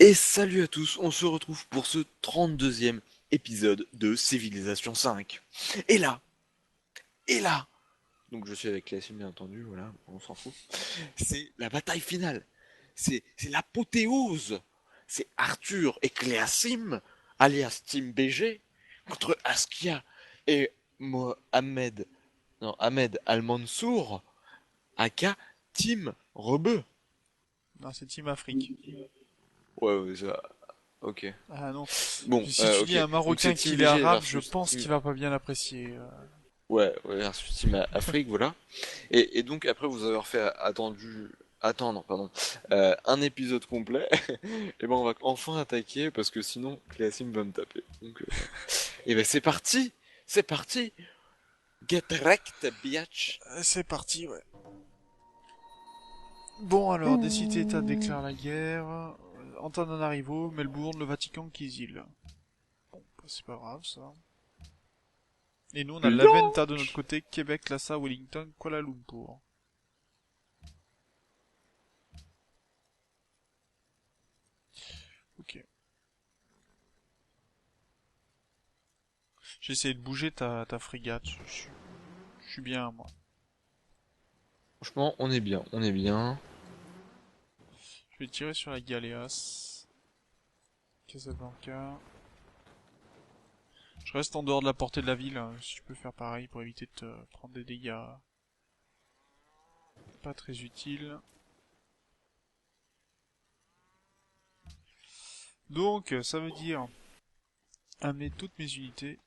Et salut à tous, on se retrouve pour ce 32e épisode de Civilisation 5. Et là, et là, donc je suis avec Classim bien entendu, voilà, on s'en fout. C'est la bataille finale, c'est l'apothéose. C'est Arthur et Classim, alias Team BG, contre Askia et Mohamed, non, Ahmed Al-Mansour, aka Team Rebeu. Non, c'est Team Afrique. Ouais, ouais, ça, ok. Ah non. Bon, Si tu dis à ok. un Donc c'est Marocain Team qu'il est BG arabe, je versus pense Team... qu'il va pas bien l'apprécier. Ouais, ouais, versus Team Afrique, voilà. Et donc après vous avoir fait attendre, pardon, un épisode complet, et ben on va enfin attaquer parce que sinon Classim va me taper. Donc, et ben c'est parti, get wrecked, biatch. C'est parti, ouais. Bon alors, des cités-États déclarent la guerre. Antananarivo, Melbourne, le Vatican, Kizil. Bon, bah, c'est pas grave ça. Et nous on a l'Aventa de notre Launch. côté, Québec, Lhasa, Wellington, Kuala Lumpur. Ok. J'ai essayé de bouger ta frégate. Je suis bien moi. Franchement, on est bien, on est bien. Je vais tirer sur la Galéas. Casablanca. Je reste en dehors de la portée de la ville, hein, si tu peux faire pareil pour éviter de te prendre des dégâts pas très utiles. Donc, ça veut dire amener toutes mes unités.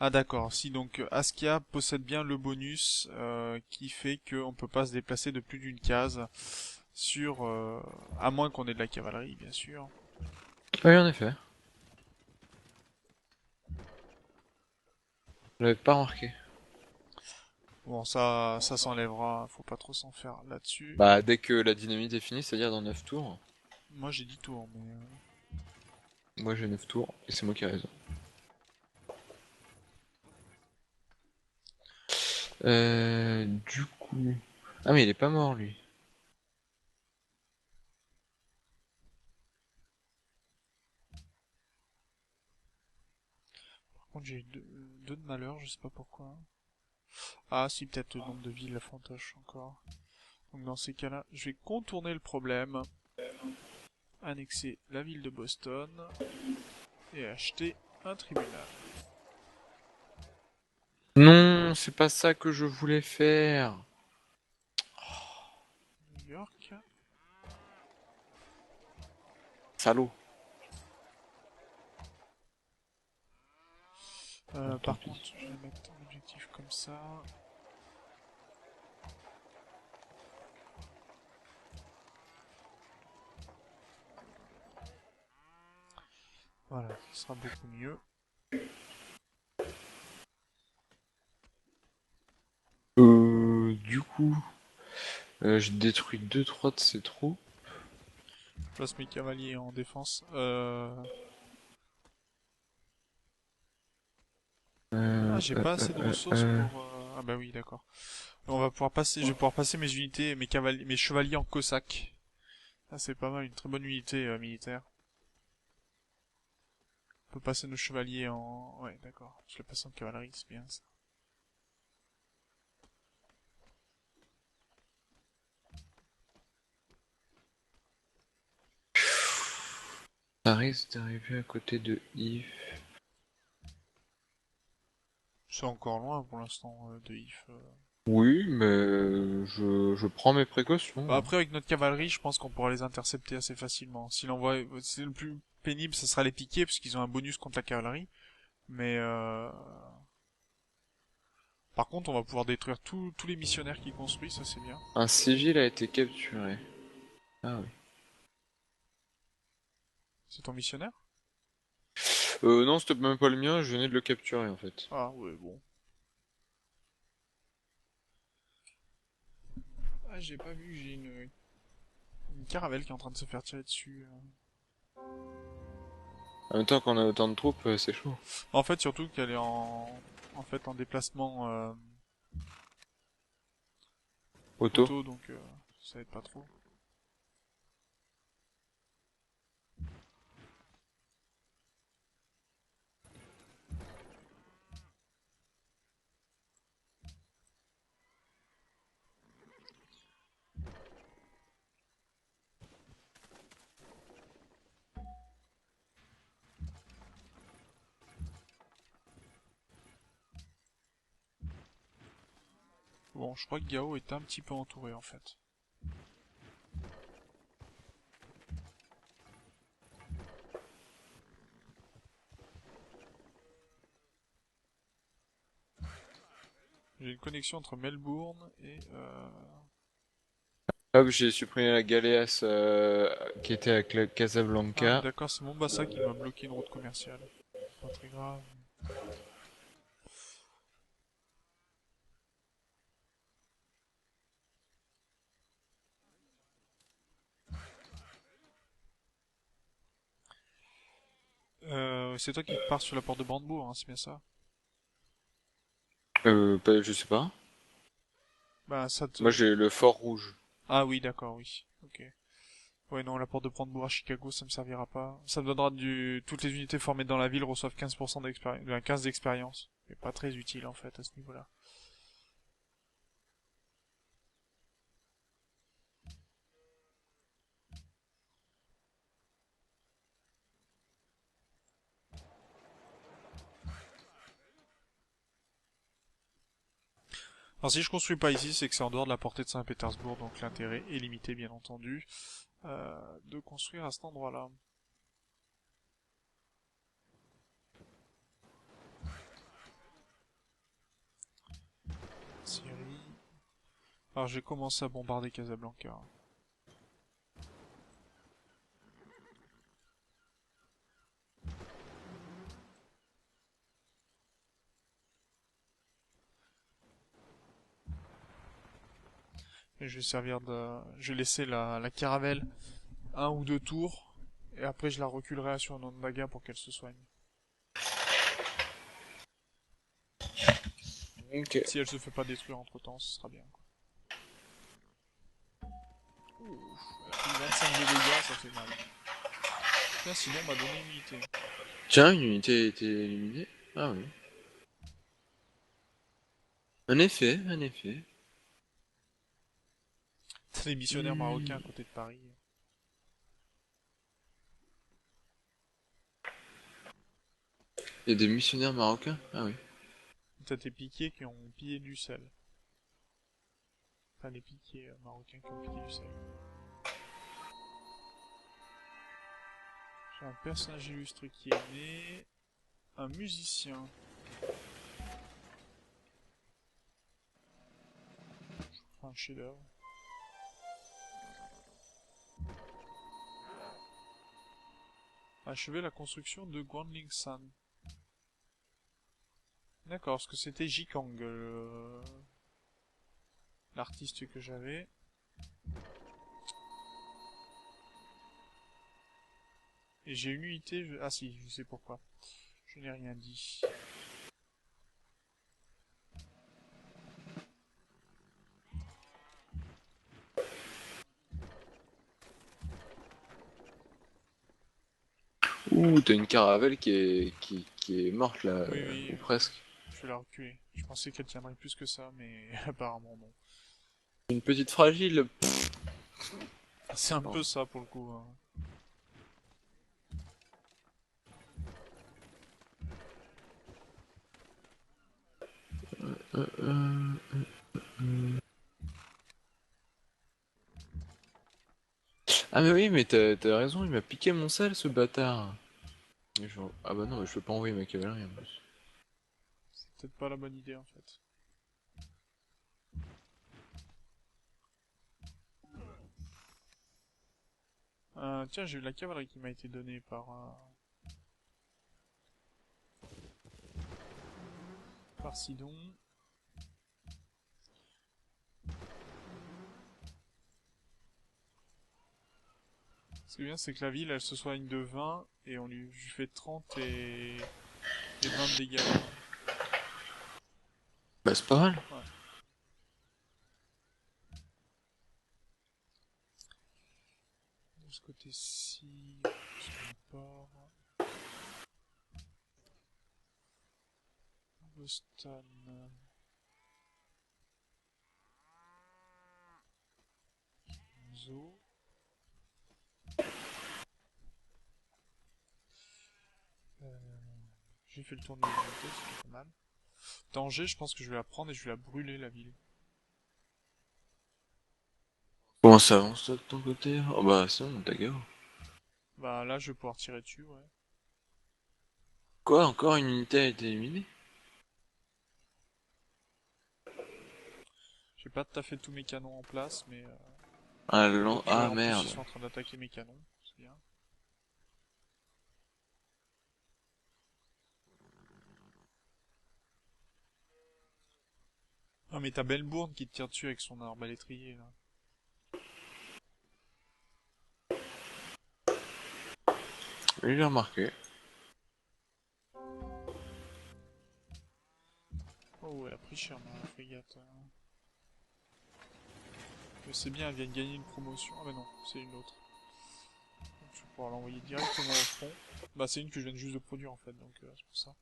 Ah d'accord, si donc Askia possède bien le bonus qui fait qu'on peut pas se déplacer de plus d'une case sur... à moins qu'on ait de la cavalerie, bien sûr. Oui, en effet. Je l'avais pas remarqué. Bon, ça s'enlèvera, faut pas trop s'en faire là-dessus. Bah dès que la dynamite est finie, c'est-à-dire dans 9 tours. Moi j'ai 10 tours, mais... Moi j'ai 9 tours et c'est moi qui ai raison. Du coup... Ah mais il est pas mort lui. Par contre j'ai eu deux de malheur, je sais pas pourquoi. Ah si, peut-être le nombre de villes la fantoche encore. Donc dans ces cas-là, je vais contourner le problème, annexer la ville de Boston et acheter un tribunal. Non, c'est pas ça que je voulais faire. New York. Salaud. Bon, tant Par pis. contre, je vais mettre un objectif comme ça. Voilà, ce sera beaucoup mieux. Du coup, je détruis deux trois de ces trous. Je place mes cavaliers en défense. Ah, Euh, j'ai euh, pas euh, assez de euh, ressources euh. pour... Ah bah oui, d'accord. On va pouvoir passer, je vais pouvoir passer mes unités, mes cavaliers, mes chevaliers en cosaque. Ça c'est pas mal, une très bonne unité militaire. On peut passer nos chevaliers en... Ouais, d'accord. Je les passe en cavalerie, c'est bien ça. Ça risque d'arriver à côté de Yves. C'est encore loin pour l'instant de If. Oui, mais je prends mes Bah, précautions, hein. après, avec notre cavalerie, je pense qu'on pourra les intercepter assez facilement. Si l'envoi, c'est le plus pénible, ce sera les piquer, parce qu'ils ont un bonus contre la cavalerie. Mais par contre, on va pouvoir détruire tous les missionnaires qui construisent, ça c'est bien. Un civil a été capturé. Ah oui. C'est ton missionnaire? Non, c'était même pas le mien, je venais de le capturer en fait. Ah ouais, bon. Ah, j'ai pas vu, j'ai une caravelle qui est en train de se faire tirer dessus. En même temps, quand on a autant de troupes, c'est chaud. En fait, surtout qu'elle est en fait, en déplacement Auto. auto, donc ça aide pas trop. Bon, je crois que Gao est un petit peu entouré en fait. J'ai une connexion entre Melbourne et... Hop, j'ai supprimé la Galéas qui était avec la Ah, Casablanca. d'accord, c'est Mombasa qui m'a bloqué une route commerciale. Pas très grave. C'est toi qui pars sur la porte de Brandebourg, hein, c'est bien ça? Je sais pas. Bah, ça Moi te... j'ai le Fort Rouge. Ah oui, d'accord, oui. Ok. Ouais, non, la porte de Brandebourg à Chicago, ça me servira pas. Ça me donnera du... Toutes les unités formées dans la ville reçoivent 15% d'expérience... 15 d'expérience. C'est pas très utile, en fait, à ce niveau-là. Alors si je construis pas ici, c'est que c'est en dehors de la portée de Saint-Pétersbourg, donc l'intérêt est limité, bien entendu, de construire à cet endroit-là. Syrie. Alors j'ai commencé à bombarder Casablanca. Et je vais servir de... Je vais laisser la caravelle un ou deux tours, et après je la reculerai sur un Onondaga pour qu'elle se soigne. Ok. Si elle se fait pas détruire entre temps, ce sera bien. Ouf, elle a pris 25 de dégâts, ça fait mal. Tiens, sinon on m'a donné une unité. Tiens, une unité a été éliminée. Ah oui. Un effet, un effet. T'as des missionnaires Hmm. marocains à côté de Paris. Il y a des missionnaires marocains? Ah oui. T'as tes piquiers qui ont pillé du sel. Enfin, les piquiers marocains qui ont pillé du sel. J'ai un personnage illustre qui est né. Un musicien. Enfin, un chef-d'œuvre. Achever la construction de Guanling San. D'accord, parce que c'était Jikang, l'artiste que j'avais. Et j'ai une unité... Ah si, je sais pourquoi. Je n'ai rien dit. Ouh, t'as une caravelle qui est morte là, Oui, oui, ou presque. je vais la reculer. Je pensais qu'elle tiendrait plus que ça, mais apparemment non. Une petite fragile. C'est un peu Pardon. ça pour le coup, hein. Euh, euh, Ah mais oui, mais t'as raison, il m'a piqué mon sel ce bâtard. Ah bah non, mais je peux pas envoyer ma cavalerie en plus. C'est peut-être pas la bonne idée en fait. Tiens, j'ai eu la cavalerie qui m'a été donnée par Sidon. Ce qui est bien, c'est que la ville, elle se soigne de 20 et on lui fait 30 et 20 de dégâts. Bah c'est pas mal. Ouais. De ce côté-ci, sur le port, Boston, Zo. J'ai fait le tour de l'unité, c'est pas mal. Tanger, je pense que je vais la prendre et je vais la brûler la ville. Comment ça avance toi de ton côté? Oh bah c'est bon, t'as gagné. Bah là, je vais pouvoir tirer dessus, ouais. Quoi, encore une unité a été éliminée? J'ai pas tout à fait tous mes canons en place, mais Ah, donc ah en plus ils merde. sont en train d'attaquer mes canons, c'est bien. Ah mais t'as Belbourne qui te tire dessus avec son arbalétrier là. Oui, j'ai remarqué. Oh elle a pris cher ma frégate. Mais c'est bien, elle vient de gagner une promotion. Ah bah non, c'est une autre. Donc je vais pouvoir l'envoyer directement au front. Bah c'est une que je viens juste de produire en fait, donc c'est pour ça.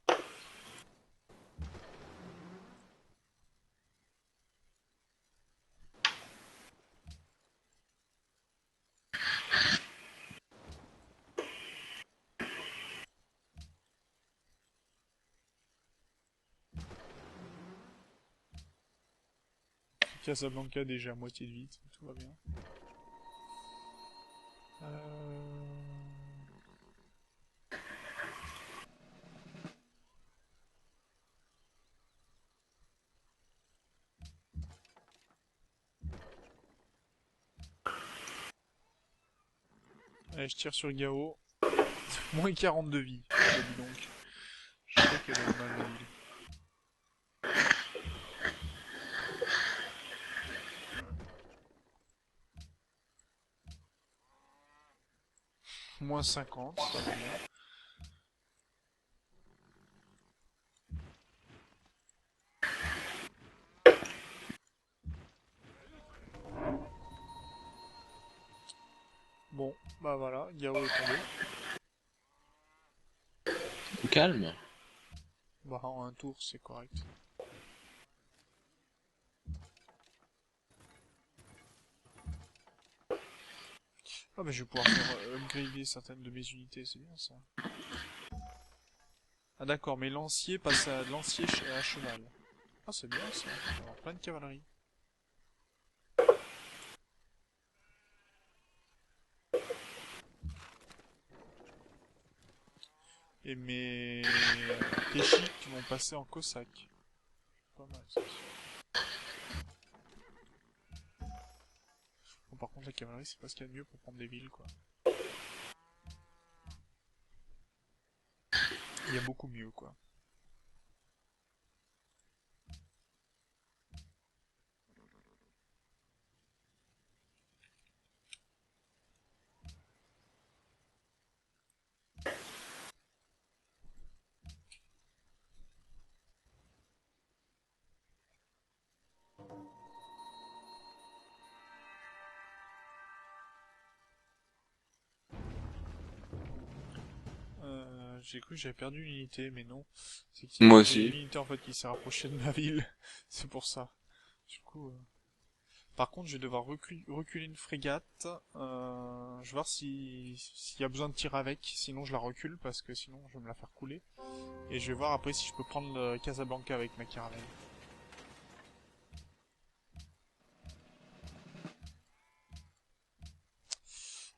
Casablanca déjà à moitié de vie, tout va bien. Allez, je tire sur Gao. Moins 40 de vie. Ah bah dis donc. Je crois qu'elle est mal ma ville. Moins 50, ça va bien. Bon, bah voilà, Gao est tombé. Calme. Bah en un tour, c'est correct. Ah bah je vais pouvoir faire upgrader certaines de mes unités, c'est bien ça. Ah d'accord, mais lancier passe à lancier à cheval. Ah c'est bien ça, on va avoir plein de cavalerie. Et mes Kéchiks vont passer en Cossack. Pas mal ça aussi. Bon, par contre la cavalerie c'est pas ce qu'il y a de mieux pour prendre des villes quoi. Il y a beaucoup mieux quoi. J'ai cru que j'avais perdu une unité, mais non. C'est qu'il Moi y a une aussi. unité en fait qui s'est rapprochée de ma ville. C'est pour ça. Du coup, par contre, je vais devoir reculer une frégate. Je vais voir s'il y a besoin de tir avec. Sinon, je la recule parce que sinon, je vais me la faire couler. Et je vais voir après si je peux prendre le Casablanca avec ma caravelle.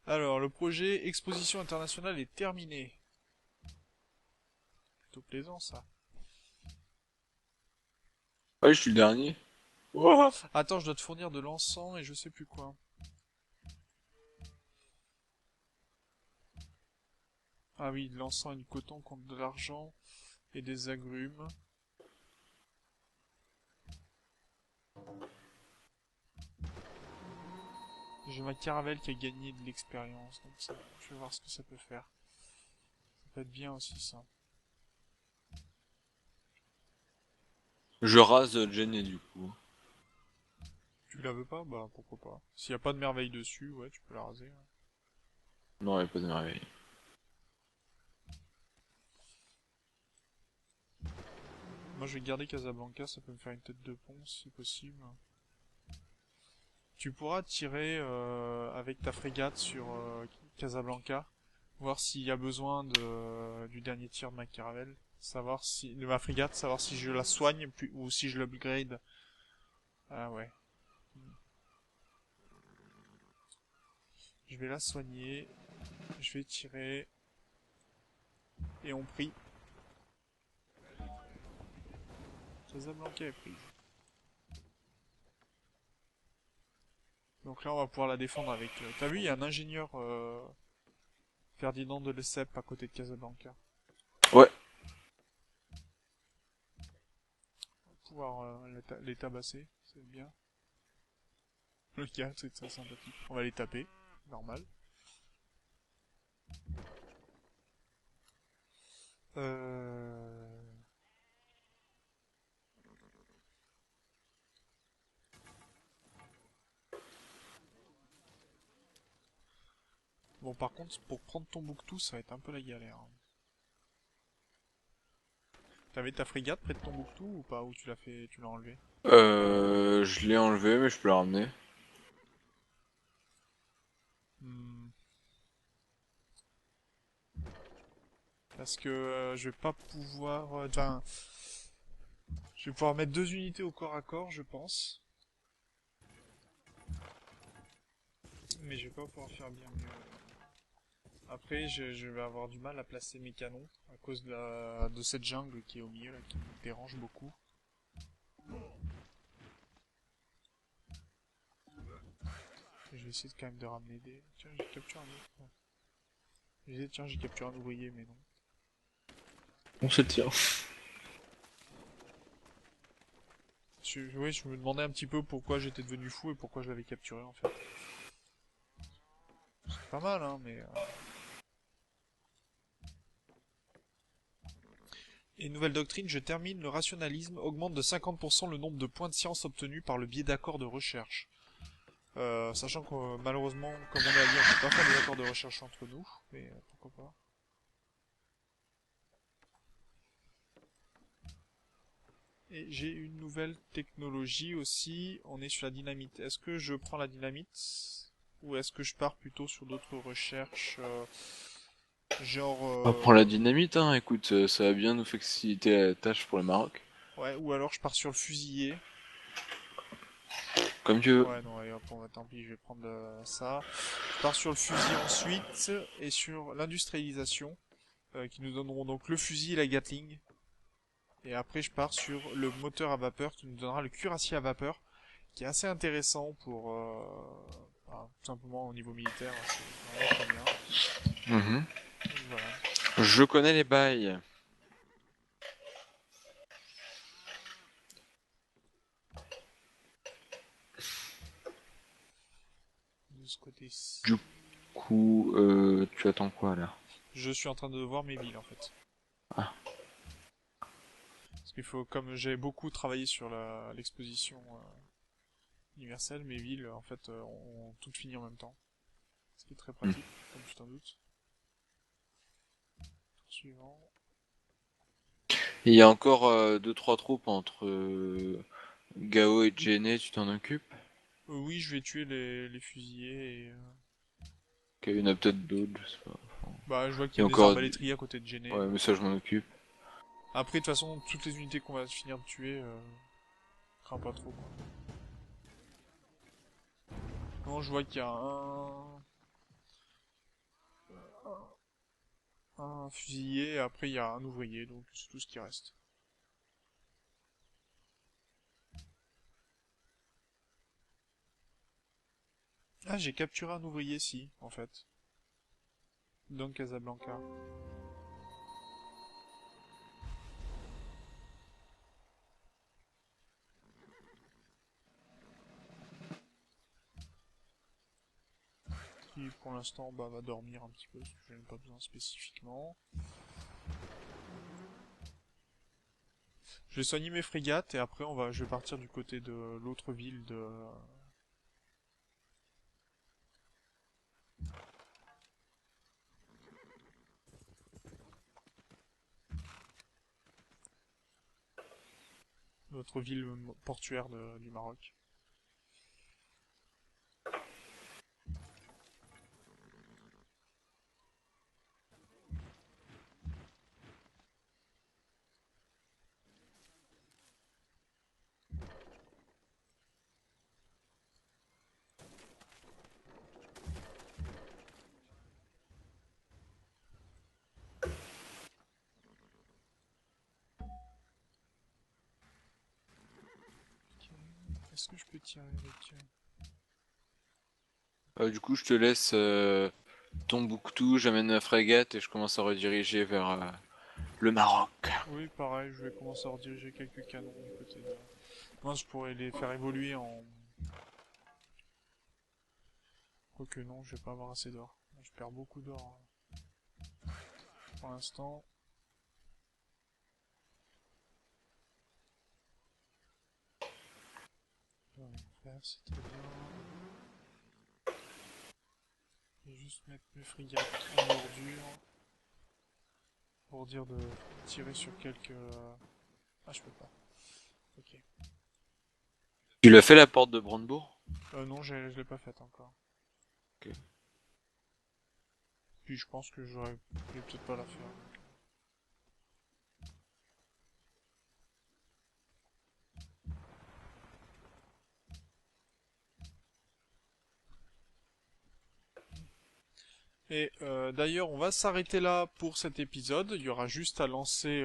Alors, le projet Exposition internationale est terminé. Plutôt plaisant ça. Ouais, je suis le dernier. Ouah. Attends, je dois te fournir de l'encens et je sais plus quoi. Ah oui, de l'encens et du coton contre de l'argent et des agrumes. J'ai ma caravelle qui a gagné de l'expérience, donc ça, je vais voir ce que ça peut faire. Ça peut être bien aussi ça. Je rase Jenny du coup. Tu la veux pas? Bah pourquoi pas. S'il y a pas de merveille dessus, ouais, tu peux la raser. Ouais. Non, il n'y a pas de merveille. Moi je vais garder Casablanca, ça peut me faire une tête de pont si possible. Tu pourras tirer avec ta frégate sur Casablanca, voir s'il y a besoin du dernier tir de ma caravelle, savoir si de ma frégate, savoir si je la soigne ou si je l'upgrade. Ah ouais. Je vais la soigner. Je vais tirer. Et on prie. Casablanca est prise. Donc là, on va pouvoir la défendre avec... T'as vu, il y a un ingénieur Ferdinand de Lesseps à côté de Casablanca. Ouais. On va pouvoir les tabasser, c'est bien. Le gars, c'est très sympathique. On va les taper, normal. Euh... Bon, par contre, pour prendre Tombouctou, ça va être un peu la galère. T'avais ta frégate près de Tombouctou ou pas? Ou tu l'as fait, tu l'as enlevé? Je l'ai enlevé, mais je peux la ramener. Hmm. Parce que je vais pas pouvoir... Enfin, je vais pouvoir mettre 2 unités au corps à corps, je pense. Mais je vais pas pouvoir faire bien mieux. Après, je vais avoir du mal à placer mes canons à cause de cette jungle qui est au milieu, là, qui me dérange beaucoup. Je vais essayer quand même de ramener des... Tiens, j'ai capturé un autre. Ouais. Tiens, j'ai capturé un ouvrier, mais non. On se tire. Oui, je me demandais un petit peu pourquoi j'étais devenu fou et pourquoi je l'avais capturé, en fait. C'est pas mal, hein, mais... Et nouvelle doctrine, je termine, le rationalisme augmente de 50% le nombre de points de science obtenus par le biais d'accords de recherche. Sachant que malheureusement, comme on l'a dit, on peut pas faire des accords de recherche entre nous, mais pourquoi pas. Et j'ai une nouvelle technologie aussi, on est sur la dynamite. Est-ce que je prends la dynamite ou est-ce que je pars plutôt sur d'autres recherches genre... On va prendre la dynamite, hein. Écoute, ça va bien nous faciliter la tâche pour le Maroc. Ouais, ou alors je pars sur le fusilier. Comme tu veux. Ouais, non, allez, hop, tant pis, je vais prendre ça. Je pars sur le fusil ensuite et sur l'industrialisation, qui nous donneront donc le fusil et la Gatling. Et après, je pars sur le moteur à vapeur qui nous donnera le cuirassier à vapeur, qui est assez intéressant pour, tout simplement au niveau militaire, c'est vraiment très bien. Mhm. Donc voilà. Je connais les bails. De ce côté-ci, Du coup, tu attends quoi là? je suis en train de voir mes villes en fait. Ah. Parce qu'il faut, comme j'ai beaucoup travaillé sur l'exposition universelle, mes villes en fait ont toutes fini en même temps. Ce qui est très pratique, comme tu t'en doutes. Tour suivant. Il y a encore 2-3 troupes entre Gao et Djenné, tu t'en occupes? Oui, je vais tuer les fusiliers et... Il y en a peut-être d'autres, je sais pas. Enfin, Bah, je vois qu'il il y y a a des encore... arbalétriers à côté de Genet, Ouais, mais donc... ça je m'en occupe. Après, de toute façon, toutes les unités qu'on va finir de tuer, crains pas trop, quoi. Non, je vois qu'il y a un fusilier, et après il y a un ouvrier, donc c'est tout ce qui reste. Ah, j'ai capturé un ouvrier, si, en fait. Dans Casablanca. Qui, pour l'instant, bah, va dormir un petit peu, parce que je n'en ai pas besoin spécifiquement. Je vais soigner mes frégates, et après, je vais partir du côté de l'autre ville de... L'autre ville portuaire du Maroc. Est-ce que je peux tirer avec... Du coup, je te laisse Tombouctou, j'amène la frégate et je commence à rediriger vers le Maroc. Oui, pareil, je vais commencer à rediriger quelques canons du côté de... Moi, je pourrais les faire évoluer en... Quoique non, je vais pas avoir assez d'or. Je perds beaucoup d'or pour l'instant. Je vais rien faire, c'est très bien. Je vais juste mettre mes frigates en bordure. Pour dire de tirer sur quelques... Ah, je peux pas. Ok. Tu l'as fait la porte de Brandebourg? Non, je l'ai pas faite encore. Ok. Puis je pense que je vais peut-être pas la faire. Et d'ailleurs, on va s'arrêter là pour cet épisode. Il y aura juste à lancer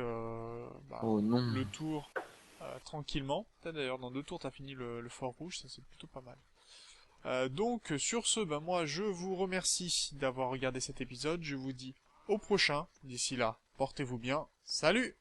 Oh non. le tour tranquillement. D'ailleurs, dans 2 tours, t'as fini le fort rouge, ça c'est plutôt pas mal. Donc, sur ce, moi, je vous remercie d'avoir regardé cet épisode. Je vous dis au prochain. D'ici là, portez-vous bien. Salut!